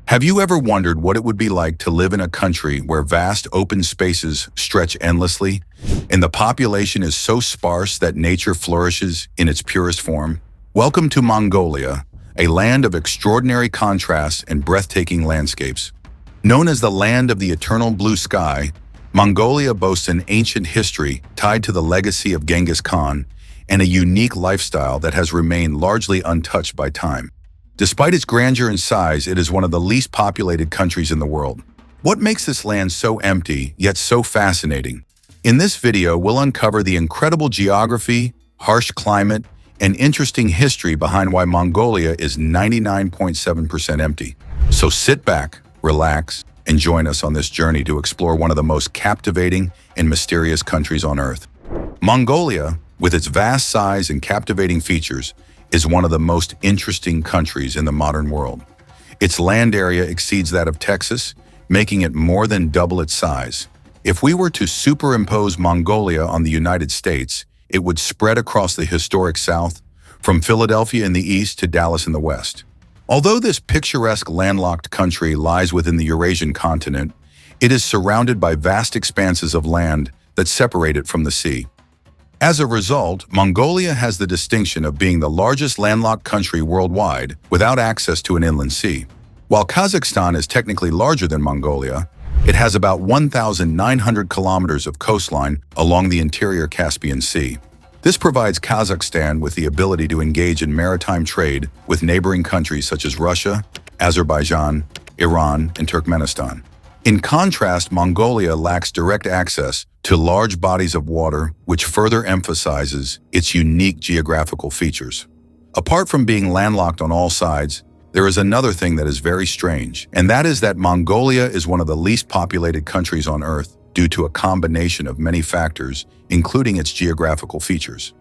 Have you ever wondered what it would be like to live in a country where vast open spaces stretch endlessly, and the population is so sparse that nature flourishes in its purest form? Welcome to Mongolia, a land of extraordinary contrasts and breathtaking landscapes. Known as the land of the eternal blue sky, Mongolia boasts an ancient history tied to the legacy of Genghis Khan and a unique lifestyle that has remained largely untouched by time. Despite its grandeur and size, it is one of the least populated countries in the world. What makes this land so empty, yet so fascinating? In this video, we'll uncover the incredible geography, harsh climate, and interesting history behind why Mongolia is 99.7% empty. So sit back, relax, and join us on this journey to explore one of the most captivating and mysterious countries on Earth. Mongolia, with its vast size and captivating features, is one of the most interesting countries in the modern world. Its land area exceeds that of Texas, making it more than double its size. If we were to superimpose Mongolia on the United States, it would spread across the historic South, from Philadelphia in the east to Dallas in the west. Although this picturesque landlocked country lies within the Eurasian continent, it is surrounded by vast expanses of land that separate it from the sea. As a result, Mongolia has the distinction of being the largest landlocked country worldwide without access to an inland sea. While Kazakhstan is technically larger than Mongolia, it has about 1,900 kilometers of coastline along the interior Caspian Sea. This provides Kazakhstan with the ability to engage in maritime trade with neighboring countries such as Russia, Azerbaijan, Iran, and Turkmenistan. In contrast, Mongolia lacks direct access to large bodies of water, which further emphasizes its unique geographical features. Apart from being landlocked on all sides, there is another thing that is very strange, and that is that Mongolia is one of the least populated countries on Earth due to a combination of many factors, including its geographical features.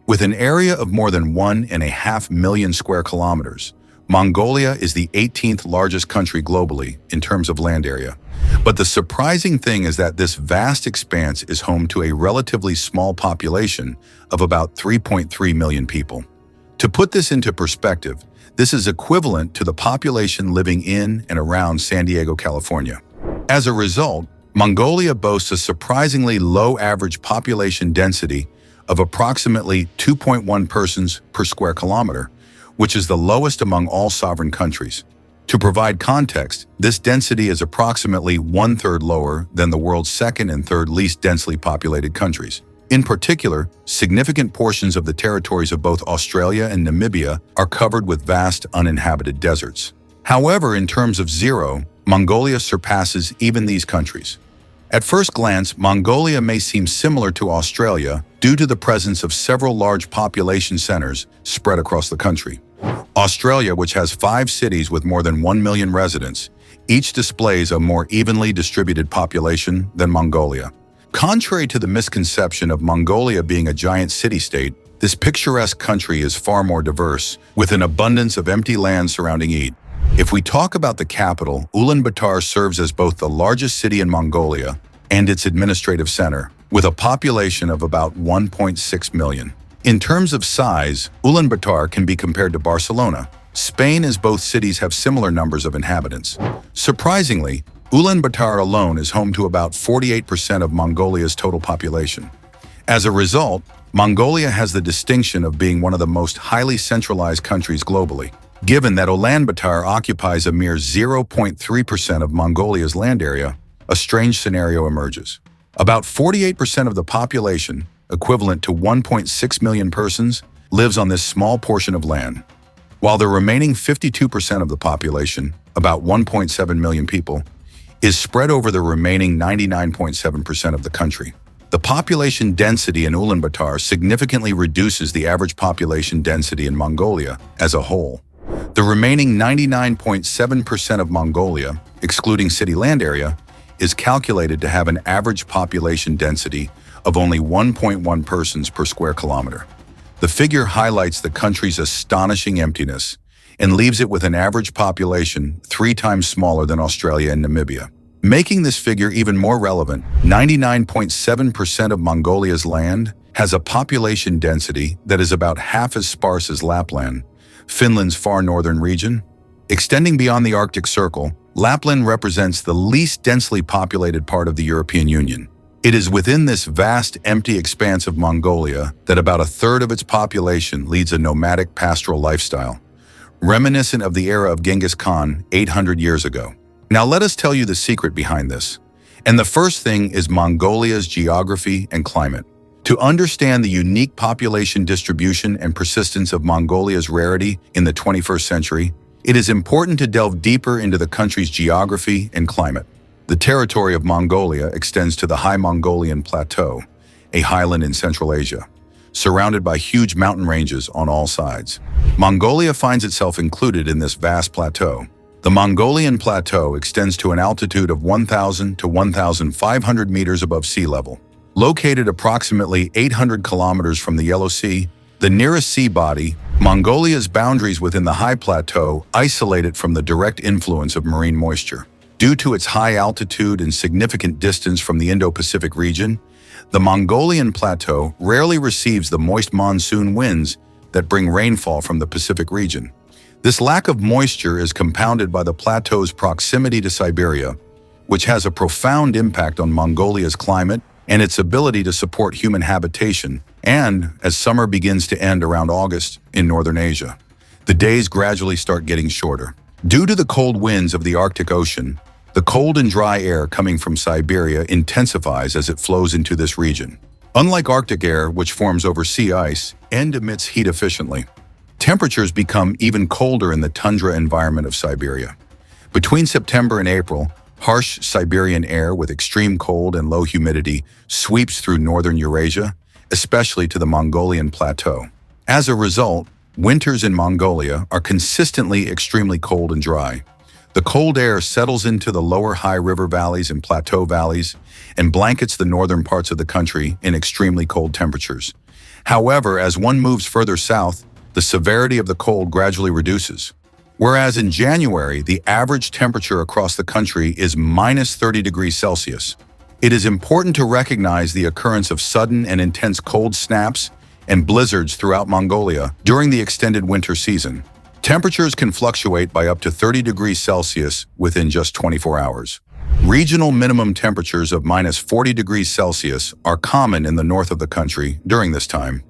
With an area of more than 1.5 million square kilometers, Mongolia is the 18th largest country globally in terms of land area. But the surprising thing is that this vast expanse is home to a relatively small population of about 3.3 million people. To put this into perspective, this is equivalent to the population living in and around San Diego, California. As a result, Mongolia boasts a surprisingly low average population density of approximately 2.1 persons per square kilometer, which is the lowest among all sovereign countries. To provide context, this density is approximately one-third lower than the world's second and third least densely populated countries. In particular, significant portions of the territories of both Australia and Namibia are covered with vast uninhabited deserts. However, in terms of zero, Mongolia surpasses even these countries. At first glance, Mongolia may seem similar to Australia due to the presence of several large population centers spread across the country. Australia, which has 5 cities with more than 1 million residents, each displays a more evenly distributed population than Mongolia. Contrary to the misconception of Mongolia being a giant city-state, this picturesque country is far more diverse, with an abundance of empty land surrounding it. If we talk about the capital, Ulaanbaatar serves as both the largest city in Mongolia and its administrative center, with a population of about 1.6 million. In terms of size, Ulaanbaatar can be compared to Barcelona, Spain, as both cities have similar numbers of inhabitants. Surprisingly, Ulaanbaatar alone is home to about 48% of Mongolia's total population. As a result, Mongolia has the distinction of being one of the most highly centralized countries globally. Given that Ulaanbaatar occupies a mere 0.3% of Mongolia's land area, a strange scenario emerges. About 48% of the population, equivalent to 1.6 million persons, lives on this small portion of land, while the remaining 52% of the population, about 1.7 million people, is spread over the remaining 99.7% of the country. The population density in Ulaanbaatar significantly reduces the average population density in Mongolia as a whole. The remaining 99.7% of Mongolia, excluding city land area, is calculated to have an average population density of only 1.1 persons per square kilometer. The figure highlights the country's astonishing emptiness and leaves it with an average population 3 times smaller than Australia and Namibia. Making this figure even more relevant, 99.7% of Mongolia's land has a population density that is about half as sparse as Lapland, Finland's far northern region. Extending beyond the Arctic Circle, Lapland represents the least densely populated part of the European Union. It is within this vast, empty expanse of Mongolia that about a third of its population leads a nomadic pastoral lifestyle, reminiscent of the era of Genghis Khan 800 years ago. Now let us tell you the secret behind this. And the first thing is Mongolia's geography and climate. To understand the unique population distribution and persistence of Mongolia's rarity in the 21st century, it is important to delve deeper into the country's geography and climate. The territory of Mongolia extends to the High Mongolian Plateau, a highland in Central Asia, surrounded by huge mountain ranges on all sides. Mongolia finds itself included in this vast plateau. The Mongolian Plateau extends to an altitude of 1,000 to 1,500 meters above sea level. Located approximately 800 kilometers from the Yellow Sea, the nearest sea body, Mongolia's boundaries within the high plateau isolate it from the direct influence of marine moisture. Due to its high altitude and significant distance from the Indo-Pacific region, the Mongolian Plateau rarely receives the moist monsoon winds that bring rainfall from the Pacific region. This lack of moisture is compounded by the plateau's proximity to Siberia, which has a profound impact on Mongolia's climate and its ability to support human habitation, and as summer begins to end around August in northern Asia, the days gradually start getting shorter. Due to the cold winds of the Arctic Ocean, the cold and dry air coming from Siberia intensifies as it flows into this region. Unlike Arctic air, which forms over sea ice and emits heat efficiently, temperatures become even colder in the tundra environment of Siberia. Between September and April, harsh Siberian air with extreme cold and low humidity sweeps through northern Eurasia, especially to the Mongolian Plateau. As a result, winters in Mongolia are consistently extremely cold and dry. The cold air settles into the lower high river valleys and plateau valleys and blankets the northern parts of the country in extremely cold temperatures. However, as one moves further south, the severity of the cold gradually reduces. Whereas in January, the average temperature across the country is minus 30 degrees Celsius. It is important to recognize the occurrence of sudden and intense cold snaps and blizzards throughout Mongolia during the extended winter season. Temperatures can fluctuate by up to 30 degrees Celsius within just 24 hours. Regional minimum temperatures of minus 40 degrees Celsius are common in the north of the country during this time.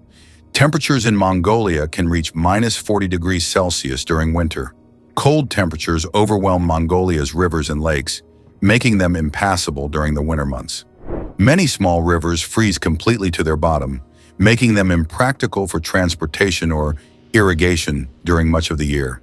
Temperatures in Mongolia can reach minus 40 degrees Celsius during winter. Cold temperatures overwhelm Mongolia's rivers and lakes, making them impassable during the winter months. Many small rivers freeze completely to their bottom, making them impractical for transportation or irrigation during much of the year.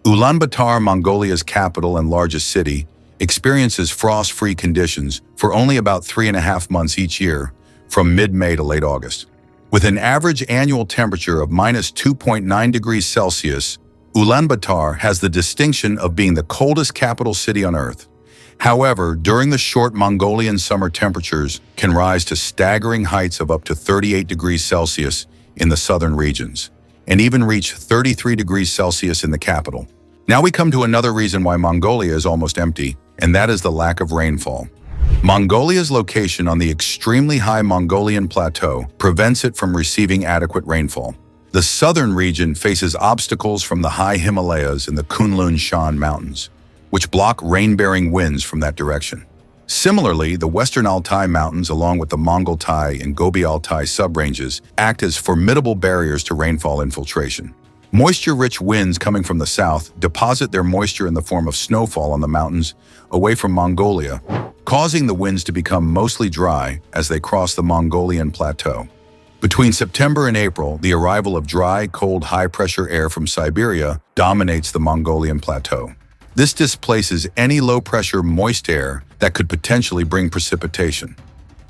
Ulaanbaatar, Mongolia's capital and largest city, experiences frost-free conditions for only about 3.5 months each year, from mid-May to late August. With an average annual temperature of minus 2.9 degrees Celsius, Ulaanbaatar has the distinction of being the coldest capital city on Earth. However, during the short Mongolian summer, temperatures can rise to staggering heights of up to 38 degrees Celsius in the southern regions, and even reach 33 degrees Celsius in the capital. Now we come to another reason why Mongolia is almost empty, and that is the lack of rainfall. Mongolia's location on the extremely high Mongolian Plateau prevents it from receiving adequate rainfall. The southern region faces obstacles from the high Himalayas and the Kunlun Shan Mountains, which block rain-bearing winds from that direction. Similarly, the Western Altai Mountains, along with the Mongol Tai and Gobi Altai subranges, act as formidable barriers to rainfall infiltration. Moisture-rich winds coming from the south deposit their moisture in the form of snowfall on the mountains away from Mongolia, causing the winds to become mostly dry as they cross the Mongolian Plateau. Between September and April, the arrival of dry, cold, high-pressure air from Siberia dominates the Mongolian Plateau. This displaces any low-pressure, moist air that could potentially bring precipitation.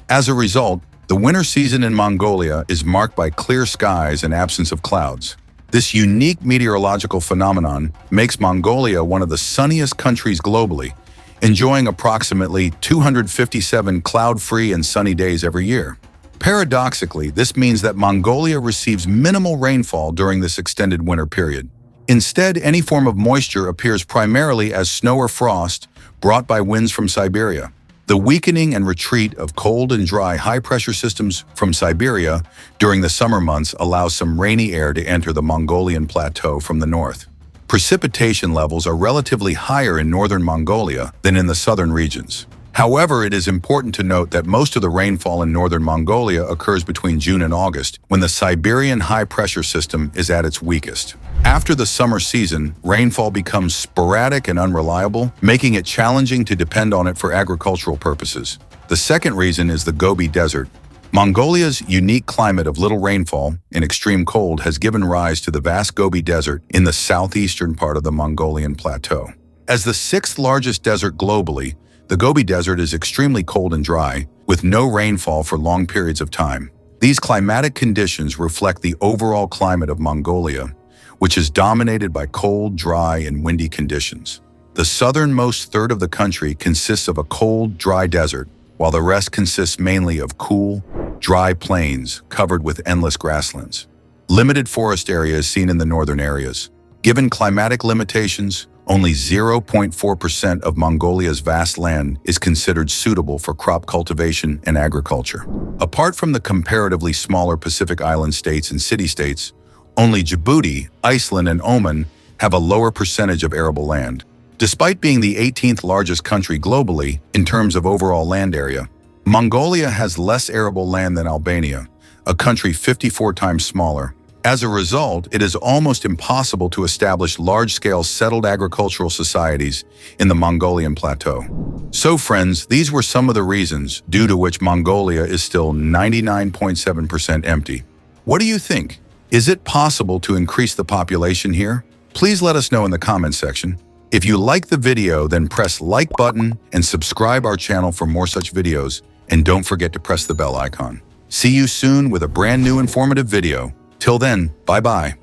As a result, the winter season in Mongolia is marked by clear skies and absence of clouds. This unique meteorological phenomenon makes Mongolia one of the sunniest countries globally, enjoying approximately 257 cloud-free and sunny days every year. Paradoxically, this means that Mongolia receives minimal rainfall during this extended winter period. Instead, any form of moisture appears primarily as snow or frost brought by winds from Siberia. The weakening and retreat of cold and dry high-pressure systems from Siberia during the summer months allows some rainy air to enter the Mongolian Plateau from the north, precipitation levels are relatively higher in northern Mongolia than in the southern regions. However, it is important to note that most of the rainfall in northern Mongolia occurs between June and August, when the Siberian high-pressure system is at its weakest. After the summer season, rainfall becomes sporadic and unreliable, making it challenging to depend on it for agricultural purposes. The second reason is the Gobi Desert. Mongolia's unique climate of little rainfall and extreme cold has given rise to the vast Gobi Desert in the southeastern part of the Mongolian plateau. As the sixth largest desert globally, the Gobi Desert is extremely cold and dry, with no rainfall for long periods of time. These climatic conditions reflect the overall climate of Mongolia, which is dominated by cold, dry, and windy conditions. The southernmost third of the country consists of a cold, dry desert, while the rest consists mainly of cool, dry plains covered with endless grasslands. Limited forest area is seen in the northern areas. Given climatic limitations, only 0.4% of Mongolia's vast land is considered suitable for crop cultivation and agriculture. Apart from the comparatively smaller Pacific Island states and city-states, only Djibouti, Iceland, and Oman have a lower percentage of arable land. Despite being the 18th largest country globally in terms of overall land area, Mongolia has less arable land than Albania, a country 54 times smaller. As a result, it is almost impossible to establish large-scale settled agricultural societies in the Mongolian plateau. So friends, these were some of the reasons due to which Mongolia is still 99.7% empty. What do you think? Is it possible to increase the population here? Please let us know in the comments section. If you like the video, then press like button and subscribe our channel for more such videos, and don't forget to press the bell icon. See you soon with a brand new informative video. Till then, bye-bye.